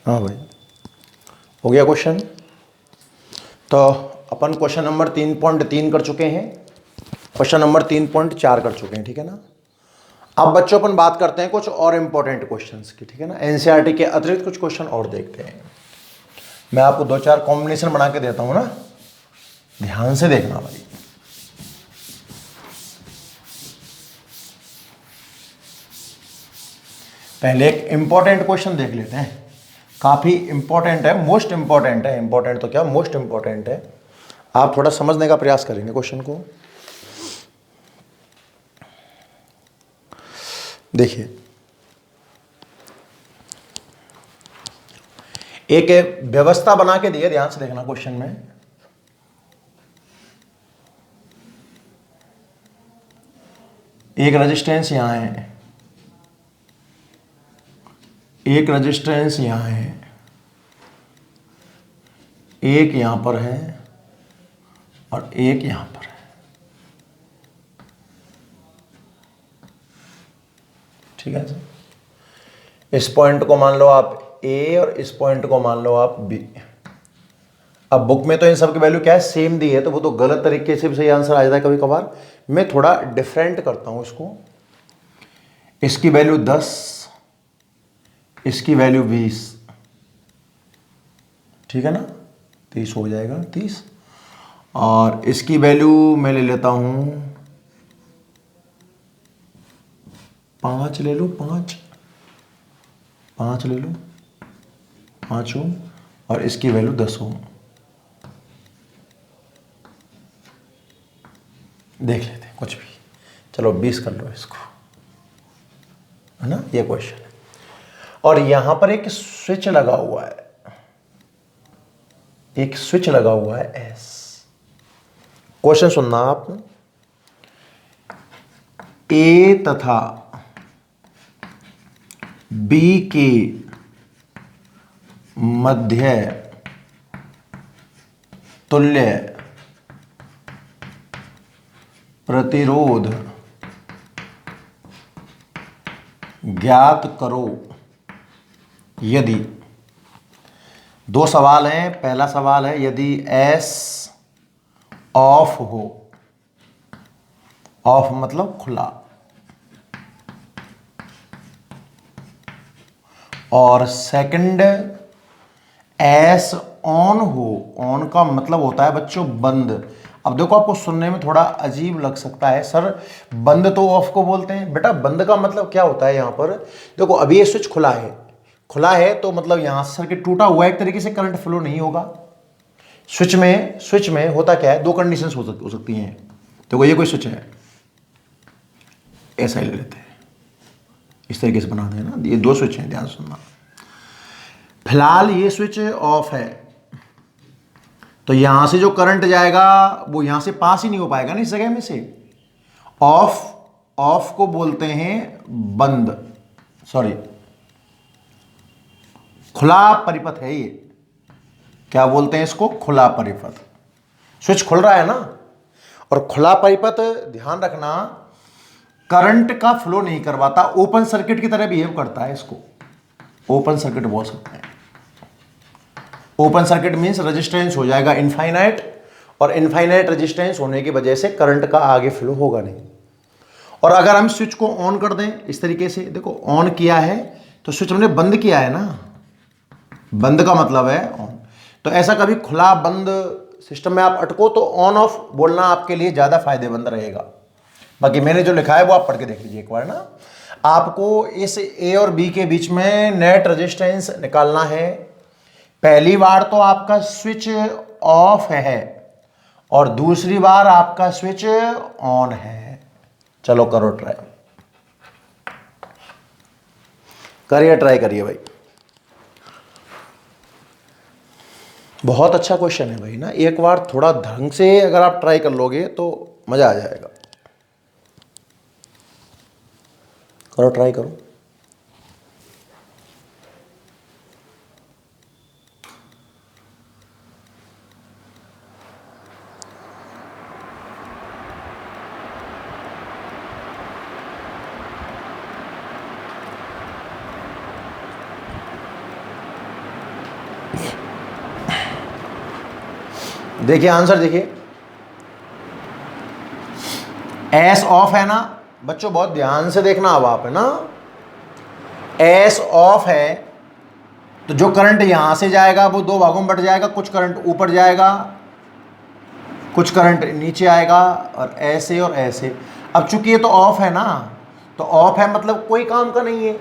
हाँ भाई, हो गया क्वेश्चन। तो अपन क्वेश्चन नंबर 3.3 कर चुके हैं, क्वेश्चन नंबर 3.4 कर चुके हैं, ठीक है ना। अब बच्चों अपन बात करते हैं कुछ और इंपॉर्टेंट क्वेश्चंस की, ठीक है ना। एनसीईआरटी के अतिरिक्त कुछ क्वेश्चन और देखते हैं। मैं आपको 2-4 कॉम्बिनेशन बना के देता हूं ना, ध्यान से देखना भाई। पहले एक इंपॉर्टेंट क्वेश्चन देख लेते हैं, काफी इंपॉर्टेंट है, मोस्ट इंपॉर्टेंट है। इंपॉर्टेंट तो क्या, मोस्ट इंपॉर्टेंट है। आप थोड़ा समझने का प्रयास करेंगे क्वेश्चन को। देखिए, एक व्यवस्था बना के दिए, ध्यान से देखना क्वेश्चन में। एक रेजिस्टेंस यहां है, एक रेजिस्टेंस यहां है, एक यहां पर है और एक यहां पर है। ठीक है सर। इस पॉइंट को मान लो आप ए और इस पॉइंट को मान लो आप बी। अब बुक में तो इन सब की वैल्यू क्या है, सेम दी है, तो वो तो गलत तरीके से भी सही आंसर आ जाता है कभी कभार। मैं थोड़ा डिफरेंट करता हूं इसको। इसकी वैल्यू 10, इसकी वैल्यू 20, ठीक है ना, 30 हो जाएगा, 30। और इसकी वैल्यू मैं ले लेता हूं 5, ले लो 5, 5 ले लो, 5 ओम, और इसकी वैल्यू 10 ओम। देख लेते हैं कुछ भी, चलो 20 कर लो इसको, है ना, ये क्वेश्चन है। और यहां पर एक स्विच लगा हुआ है, एक स्विच लगा हुआ है एस। क्वेश्चन सुनना आप। ए तथा बी के मध्य तुल्य प्रतिरोध ज्ञात करो यदि। दो सवाल हैं। पहला सवाल है यदि एस ऑफ हो, ऑफ मतलब खुला, और सेकंड एस ऑन हो। ऑन का मतलब होता है बच्चों बंद। अब देखो, आपको सुनने में थोड़ा अजीब लग सकता है, सर बंद तो ऑफ को बोलते हैं। बेटा बंद का मतलब क्या होता है, यहां पर देखो, अभी ये स्विच खुला है, खुला है तो मतलब यहां से सर्किट टूटा हुआ है, एक तरीके से करंट फ्लो नहीं होगा। स्विच में होता क्या है, दो कंडीशंस हो सकती हैं। देखो ये कोई स्विच है, ऐसा ही ले लेते हैं, इस तरीके से बना देना, ये दो स्विच हैं, ध्यान सुनना। फिलहाल ये स्विच ऑफ है, तो यहां से जो करंट जाएगा वो यहां से पास ही नहीं हो पाएगा ना इस जगह में से। ऑफ को बोलते हैं बंद, सॉरी खुला परिपथ है ये। क्या बोलते हैं इसको, खुला परिपथ। स्विच खुल रहा है ना, और खुला परिपथ ध्यान रखना करंट का फ्लो नहीं करवाता, ओपन सर्किट की तरह बिहेव करता है। इसको ओपन सर्किट बोल सकते हैं। ओपन सर्किट मींस रेजिस्टेंस हो जाएगा इनफाइनाइट, और इनफाइनाइट रेजिस्टेंस होने की वजह से करंट का आगे फ्लो होगा नहीं। और अगर हम स्विच को ऑन कर दें इस तरीके से, देखो ऑन किया है तो स्विच हमने बंद किया है ना, बंद का मतलब है ऑन। तो ऐसा कभी खुला बंद सिस्टम में आप अटको तो ऑन ऑफ बोलना आपके लिए ज्यादा फायदेमंद रहेगा। बाकी मैंने जो लिखा है वो आप पढ़ के देख लीजिए एक बार ना। आपको इस ए और बी के बीच में नेट रेजिस्टेंस निकालना है। पहली बार तो आपका स्विच ऑफ है और दूसरी बार आपका स्विच ऑन है। चलो करो ट्राई, करिए, ट्राई करिए भाई। बहुत अच्छा क्वेश्चन है भाई ना, एक बार थोड़ा ढंग से अगर आप ट्राई कर लोगे तो मजा आ जाएगा। करो, ट्राई करो। देखिए आंसर देखिए, एस ऑफ है ना बच्चों, बहुत ध्यान से देखना अब आप, है ना। एस ऑफ है तो जो करंट यहां से जाएगा वो दो भागों में बट जाएगा, कुछ करंट ऊपर जाएगा, कुछ करंट नीचे आएगा, और ऐसे और ऐसे। अब चूंकि ये तो ऑफ है ना, तो ऑफ है मतलब कोई काम का नहीं है।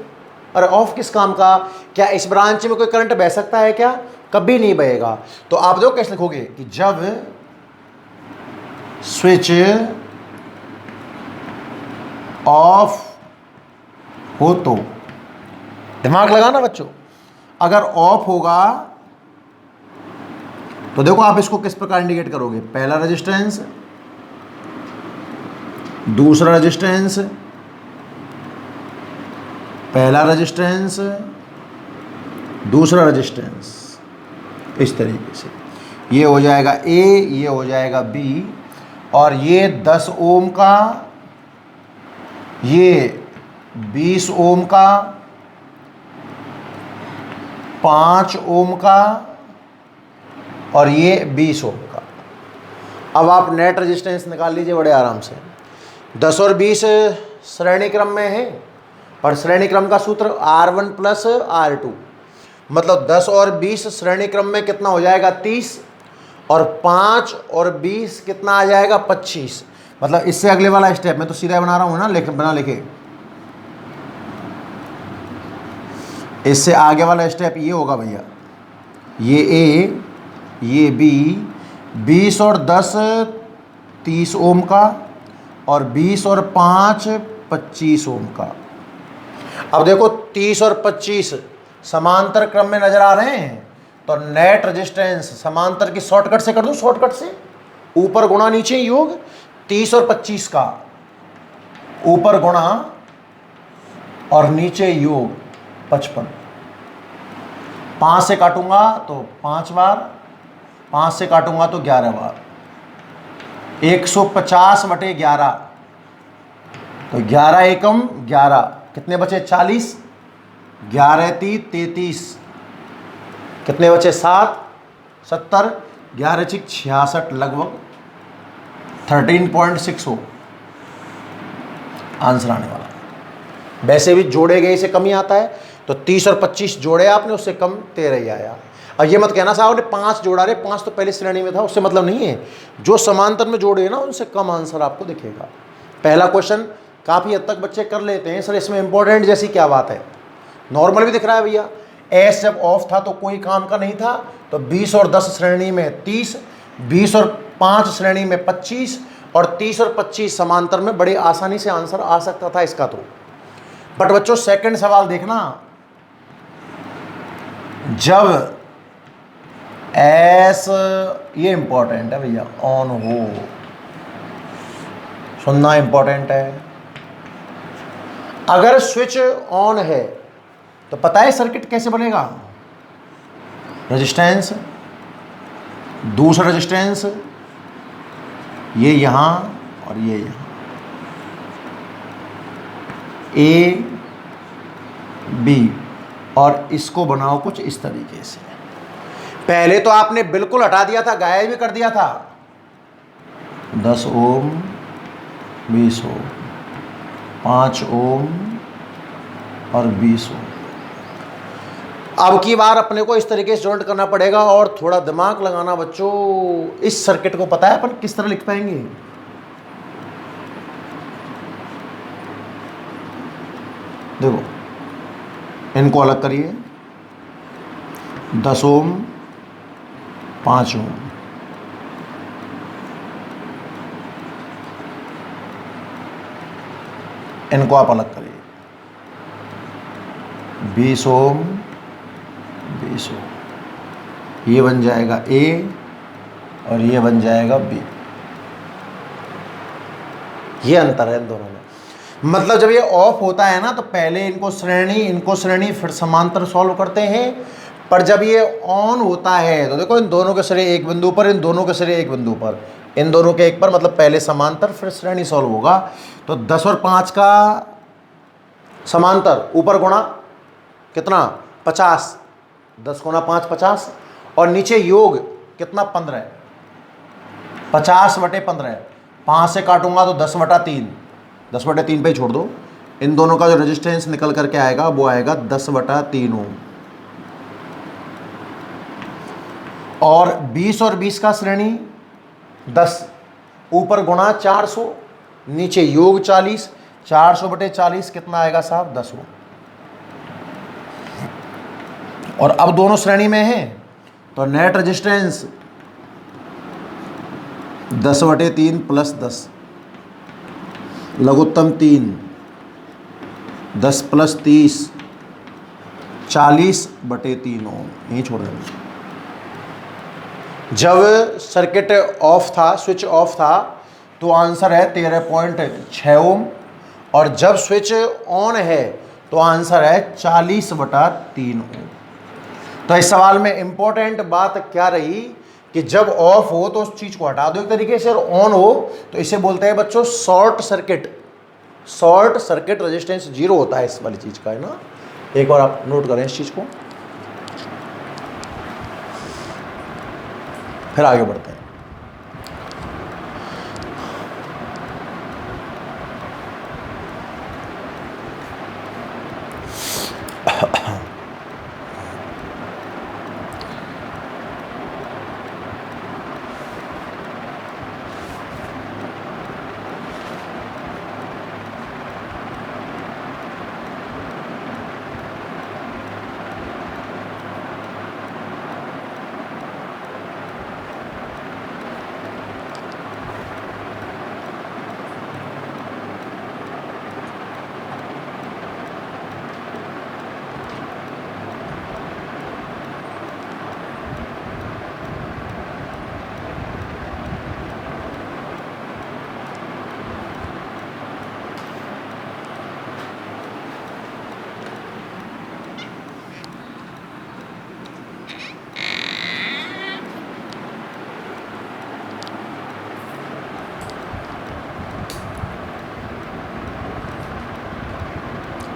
और ऑफ किस काम का? क्या इस ब्रांच में कोई करंट बह सकता है क्या? कभी नहीं बहेगा। तो आप देखो कैसे लिखोगे कि जब स्विच ऑफ हो तो, दिमाग लगाना बच्चों, अगर ऑफ होगा तो देखो आप इसको किस प्रकार इंडिकेट करोगे, पहला रेजिस्टेंस, दूसरा रेजिस्टेंस, पहला रेजिस्टेंस, दूसरा रेजिस्टेंस, इस तरीके से ये हो जाएगा ए, ये हो जाएगा बी, और ये 10 ओम का, ये 20 ओम का, 5 ओम का, और ये 20 ओम का। अब आप नेट रेजिस्टेंस निकाल लीजिए बड़े आराम से। 10 और 20 श्रेणी क्रम में है, और श्रेणी क्रम का सूत्र R1 प्लस R2, मतलब 10 और 20 श्रेणी क्रम में कितना हो जाएगा 30, और 5 और 20 कितना आ जाएगा 25। मतलब इससे अगले वाला स्टेप मैं तो सीधा बना रहा हूँ ना, लेकिन बना लिखे, इससे आगे वाला स्टेप ये होगा भैया, ये ए, ये बी, 20 और 10 30 ओम का, और 20 और 5 25 ओम का। अब देखो 30 और 25 समांतर क्रम में नजर आ रहे हैं, तो नेट रेजिस्टेंस समांतर की शॉर्टकट से कर दूं, शॉर्टकट से ऊपर गुणा नीचे योग 30 और 25 का, ऊपर गुणा और नीचे योग 55। 5 से काटूंगा तो 5 बार, 5 से काटूंगा तो 11 बार, 150 बटे 11, तो 11 एकम 11, कितने बचे 40, 11 ती 33, कितने बचे 7 70, 11 छिक 66, लगभग 13.60 आंसर आने वाला है। वैसे भी जोड़े गए से कम ही आता है, तो 30 और 25 जोड़े आपने, उससे कम 13 ही आया। और ये मत कहना साहब ने 5 जोड़ा रे, 5 तो पहले श्रेणी में था, उससे मतलब नहीं है। जो समांतर में जोड़े ना उनसे कम आंसर आपको दिखेगा। पहला क्वेश्चन काफ़ी हद तक बच्चे कर लेते हैं, सर इसमें इंपॉर्टेंट जैसी क्या बात है, नॉर्मल भी दिख रहा है भैया। एस जब ऑफ था तो कोई काम का नहीं था, तो 20 और 10 श्रेणी में 30, 20 और 5 श्रेणी में 25, और 30 और 25 समांतर में बड़ी आसानी से आंसर आ सकता था इसका। तो बट बच्चों सेकंड सवाल देखना, जब एस, ये इंपॉर्टेंट है भैया, ऑन हो, सुनना इंपॉर्टेंट है। अगर स्विच ऑन है तो पता है सर्किट कैसे बनेगा, रेजिस्टेंस, दूसरा रेजिस्टेंस, ये यहां और ये यहां, ए बी, और इसको बनाओ कुछ इस तरीके से। पहले तो आपने बिल्कुल हटा दिया था, गायब भी कर दिया था, 10 ओम, 20 ओम, 5 ओम और 20 ओम। अब की बार अपने को इस तरीके से जॉइंट करना पड़ेगा, और थोड़ा दिमाग लगाना बच्चों। इस सर्किट को पता है अपन किस तरह लिख पाएंगे, देखो इनको अलग करिए, 10 ओम, 5 ओम, इनको आप अलग करिए, 20 ओम, 20 ओम, ये बन जाएगा ए और ये बन जाएगा बी। ये अंतर है इन दोनों में। मतलब जब ये ऑफ होता है ना तो पहले इनको श्रेणी फिर समांतर सॉल्व करते हैं, पर जब ये ऑन होता है तो देखो इन दोनों के सिरे एक बिंदु पर, इन दोनों के सिरे एक बिंदु पर, इन दोनों के एक पर, मतलब पहले समांतर फिर श्रेणी सॉल्व होगा। तो 10 और 5 का समांतर ऊपर गुणा कितना 50, 10 गुना 5 50, और नीचे योग कितना 15 है, 50/15 है। 5 से काटूंगा तो 10/3, 10/3 पे ही छोड़ दो। इन दोनों का जो रेजिस्टेंस निकल करके आएगा वो आएगा 10/3 ओम। और 20 और 20 का श्रेणी 10, ऊपर गुणा 400, नीचे योग 40, 400/40 कितना आएगा साहब 10 ओम। और अब दोनों श्रेणी में हैं तो नेट रेजिस्टेंस 10/3 + 10, लघुत्तम 3, 10 + 30 40/3 ओम। यहीं छोड़ देंगे। जब सर्किट ऑफ था, स्विच ऑफ था, तो आंसर है 13.6 ओम, और जब स्विच ऑन है तो आंसर है 40/3 ओम। तो इस सवाल में इंपॉर्टेंट बात क्या रही कि जब ऑफ हो तो उस चीज को हटा दो एक तरीके से, और ऑन हो तो इसे बोलते हैं बच्चों short circuit. Short circuit resistance 0 होता है इस वाली चीज का, है ना। एक बार आप नोट करें इस चीज को, फिर आगे बढ़ते हैं।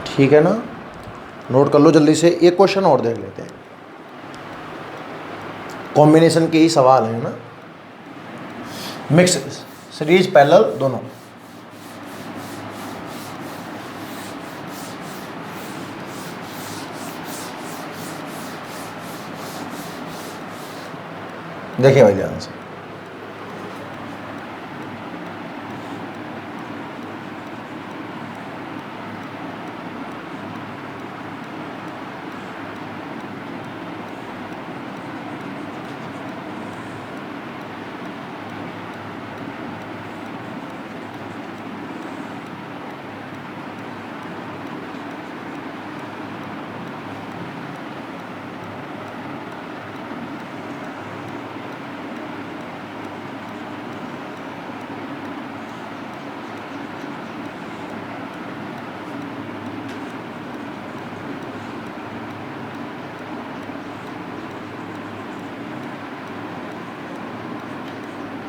ठीक है ना, नोट कर लो जल्दी से। एक क्वेश्चन और देख लेते हैं, कॉम्बिनेशन के ही सवाल है ना, मिक्स सीरीज पैरेलल दोनों। देखिए भाई ध्यान से,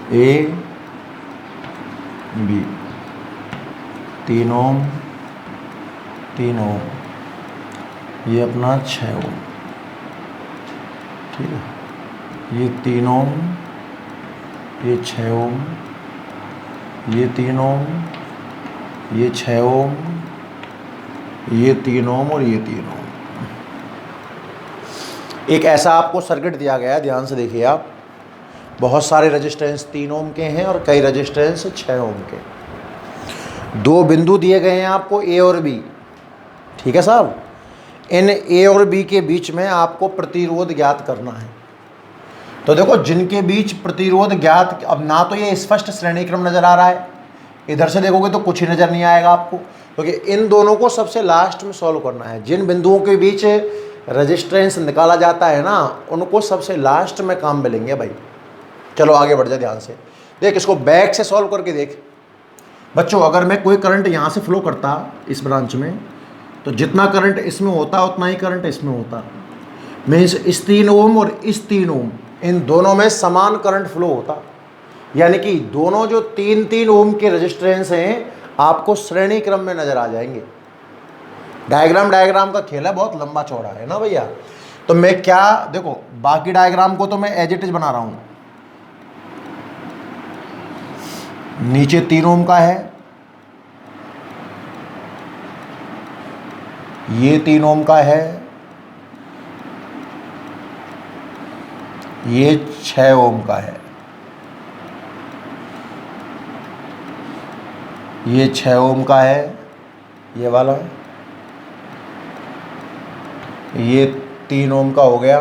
ए बी 3 ओम 3 ओम, ये अपना 6 ओम, ठीक है। ये 3 ओम, ये 6 ओम, ये 3 ओम, ये 6 ओम, ये 3 ओम और ये 3 ओम। एक ऐसा आपको सर्किट दिया गया है, ध्यान से देखिए आप, बहुत सारे रेजिस्टेंस 3 ओम के हैं और कई रेजिस्टेंस 6 ओम के। दो बिंदु दिए गए हैं आपको ए और बी, ठीक है साहब। इन ए और बी के बीच में आपको प्रतिरोध ज्ञात करना है। तो देखो जिनके बीच प्रतिरोध ज्ञात, अब ना तो ये स्पष्ट श्रेणी क्रम नजर आ रहा है, इधर से देखोगे तो कुछ ही नजर नहीं आएगा आपको, क्योंकि इन दोनों को सबसे लास्ट में सॉल्व करना है। जिन बिंदुओं के बीच रेजिस्टेंस निकाला जाता है ना, उनको सबसे लास्ट में काम मिलेंगे भाई। चलो आगे बढ़ जाए ध्यान से देख, इसको बैक से सॉल्व करके देख बच्चों। अगर मैं कोई करंट यहाँ से फ्लो करता इस ब्रांच में, तो जितना करंट इसमें होता उतना ही करंट इसमें होता। मीन्स इस 3 ओम और इस 3 ओम, इन दोनों में समान करंट फ्लो होता, यानी कि दोनों जो 3 ओम के रेजिस्टेंस हैं आपको श्रेणी क्रम में नजर आ जाएंगे। डायग्राम का खेल है, बहुत लंबा चौड़ा है ना भैया। तो मैं क्या, देखो बाकी डायग्राम को तो मैं एज इट इज बना रहा हूं। नीचे 3 ओम का है, ये 3 ओम का है, ये 6 ओम का है, ये 6 ओम का है, ये वाला, ये 3 ओम का हो गया।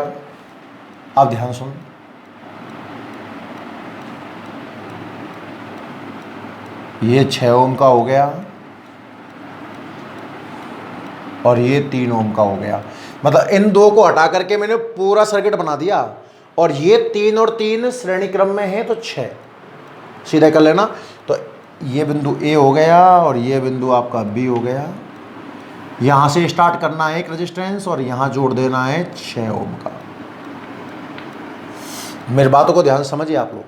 अब ध्यान सुन, ये 6 ओम का हो गया और ये 3 ओम का हो गया। मतलब इन दो को हटा करके मैंने पूरा सर्किट बना दिया, और ये 3 और 3 श्रेणी क्रम में है तो 6 सीधा कर लेना। तो ये बिंदु A हो गया और ये बिंदु आपका B हो गया। यहाँ से स्टार्ट करना है एक रेजिस्टेंस और यहाँ जोड़ देना है 6 ओम का। मेरी बातों को ध्यान से समझिए आप लोग।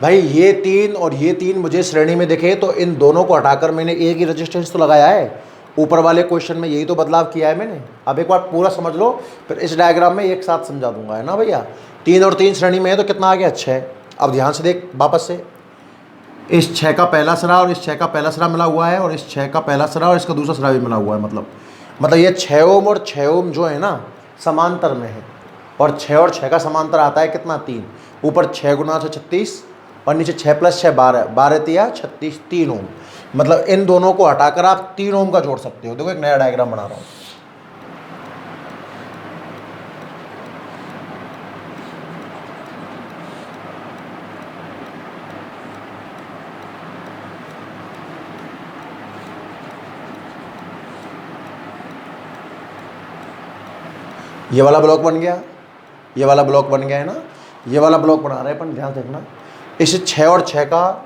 भाई ये 3 और ये 3 मुझे श्रेणी में दिखे तो इन दोनों को हटाकर मैंने एक ही रेजिस्टेंस तो लगाया है। ऊपर वाले क्वेश्चन में यही तो बदलाव किया है मैंने। अब एक बार पूरा समझ लो, फिर इस डायग्राम में एक साथ समझा दूंगा, है ना भैया। 3 और 3 श्रेणी में है तो कितना आ गया 6। अब ध्यान से देख वापस से, इस 6 का पहला सिरा और इस 6 का पहला सिरा मिला हुआ है और इस 6 का पहला सिरा और इसका दूसरा सिरा भी मिला हुआ है। मतलब ये 6 ओम और 6 ओम जो है ना समांतर में है, और 6 और 6 का समांतर आता है कितना 3। ऊपर 6 गुना से 36 और नीचे 6 + 6 12, 12 तिया 36, 3 ओम। मतलब इन दोनों को हटाकर आप 3 ओम का जोड़ सकते हो। देखो एक नया डायग्राम बना रहा हूँ। ये वाला ब्लॉक बन गया, ये वाला ब्लॉक बन गया है ना, ये वाला ब्लॉक बना रहे हैं। पर ध्यान देखना, इस 6 और 6 का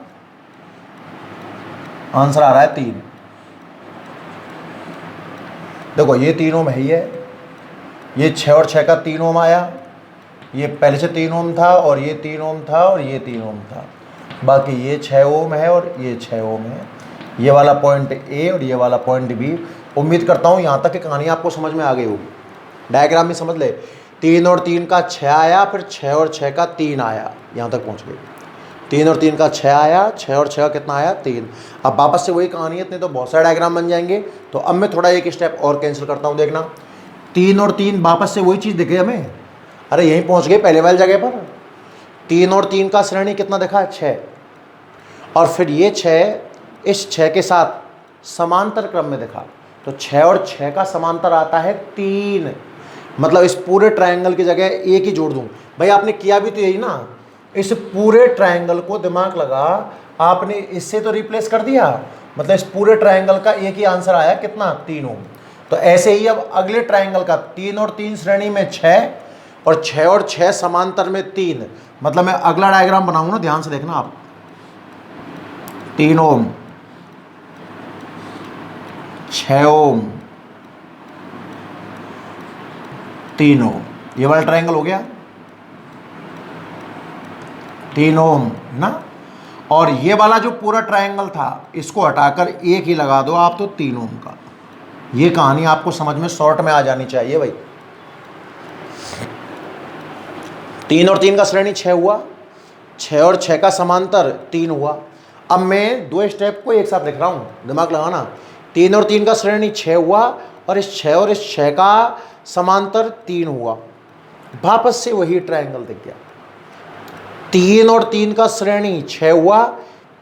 आंसर आ रहा है 3। देखो ये 3 ओम है ही है, ये 6 और 6 का 3 ओम आया, ये पहले से 3 ओम था और ये 3 ओम था और ये 3 ओम था। बाकी ये 6 ओम है और ये 6 ओम है। ये वाला पॉइंट A और ये वाला पॉइंट B। उम्मीद करता हूँ यहाँ तक की कहानी आपको समझ में आ गई होगी। डायग्राम में समझ ले, 3 और 3 का 6 आया, फिर 6 और 6 का 3 आया, यहाँ तक पहुँच गए। 3 और 3 का 6 आया, 6 और 6 का कितना आया 3। अब वापस से वही कहानी है, इतने तो बहुत सारे डायग्राम बन जाएंगे। तो अब मैं थोड़ा एक स्टेप और कैंसिल करता हूँ। देखना 3 और 3 वापस से वही चीज़ दिखे हमें। अरे यहीं पहुँच गए पहले वाली जगह पर। 3 और 3 का श्रेणी कितना दिखा 6, और फिर ये 6 इस 6 के साथ समांतर क्रम में दिखा। तो 6 और 6 का समांतर आता है 3। मतलब इस पूरे ट्रायंगल की जगह एक ही जोड़ दूं। भाई आपने किया भी तो यही ना, इस पूरे ट्रायंगल को दिमाग लगा आपने इससे तो रिप्लेस कर दिया। मतलब इस पूरे ट्रायंगल का एक ही आंसर आया कितना 3 ओम। तो ऐसे ही अब अगले ट्रायंगल का 3 और 3 श्रेणी में 6 और 6 समांतर में 3। मतलब मैं अगला डायग्राम बनाऊंगा ना, ध्यान से देखना आप। 3 ओम, 6 ओम, 3 ओम, ये वाला ट्रायंगल हो गया 3 ओम ना। और ये वाला जो पूरा ट्रायंगल था इसको हटाकर एक ही लगा दो आप, तो 3 ओम का। ये कहानी आपको समझ में शॉर्ट में आ जानी चाहिए भाई। 3 और 3 का श्रेणी 6 हुआ, 6 और 6 का समांतर 3 हुआ। अब मैं 2 स्टेप को एक साथ लिख रहा हूँ, दिमाग लगाना। 3 और 3 का श्रेणी 6 हुआ और इस 6 का समांतर 3 हुआ। वापस से वही ट्रायंगल दिख गया। 3 और 3 का श्रेणी 6 हुआ,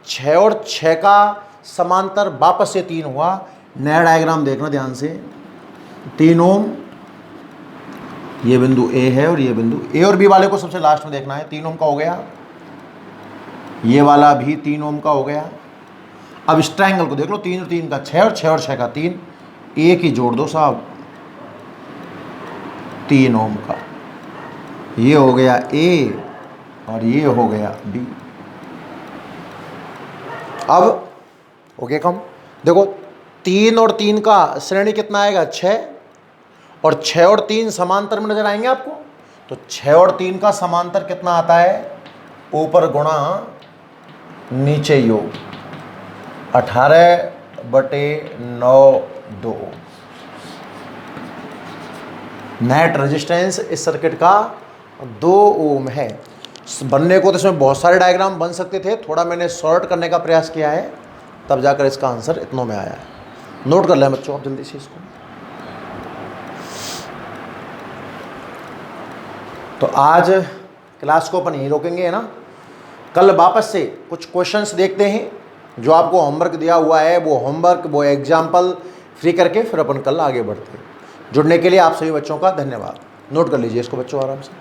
6 और 6 का समांतर वापस से 3 हुआ। नया डायग्राम देखना ध्यान से। 3 ओम, ये बिंदु A है और ये बिंदु A और B वाले को सबसे लास्ट में देखना है। 3 ओम का हो गया, ये वाला भी 3 ओम का हो गया। अब इस ट्रायंगल को देख लो, 3 और 3 का 6 और 6 और 6 का 3, एक ही जोड़ दो साहब 3 ओम का। ये हो गया A और ये हो गया B। अब ओके कम देखो, 3 और 3 का श्रेणी कितना आएगा 6, और 6 और 3 समांतर में नजर आएंगे आपको। तो 6 और 3 का समांतर कितना आता है, ऊपर गुणा नीचे योग 18/9 2। नेट रेजिस्टेंस इस सर्किट का 2 ओम है। बनने को तो इसमें बहुत सारे डायग्राम बन सकते थे, थोड़ा मैंने शॉर्ट करने का प्रयास किया है, तब जाकर इसका आंसर इतनों में आया है। नोट कर लें बच्चों आप जल्दी से इसको। तो आज क्लास को अपन यहीं रोकेंगे, है ना। कल वापस से कुछ क्वेश्चंस देखते हैं जो आपको होमवर्क दिया हुआ है, वो होमवर्क, वो एग्जाम्पल फ्री करके फिर अपन कल आगे बढ़ते हैं। जुड़ने के लिए आप सभी बच्चों का धन्यवाद। नोट कर लीजिए इसको बच्चों आराम से।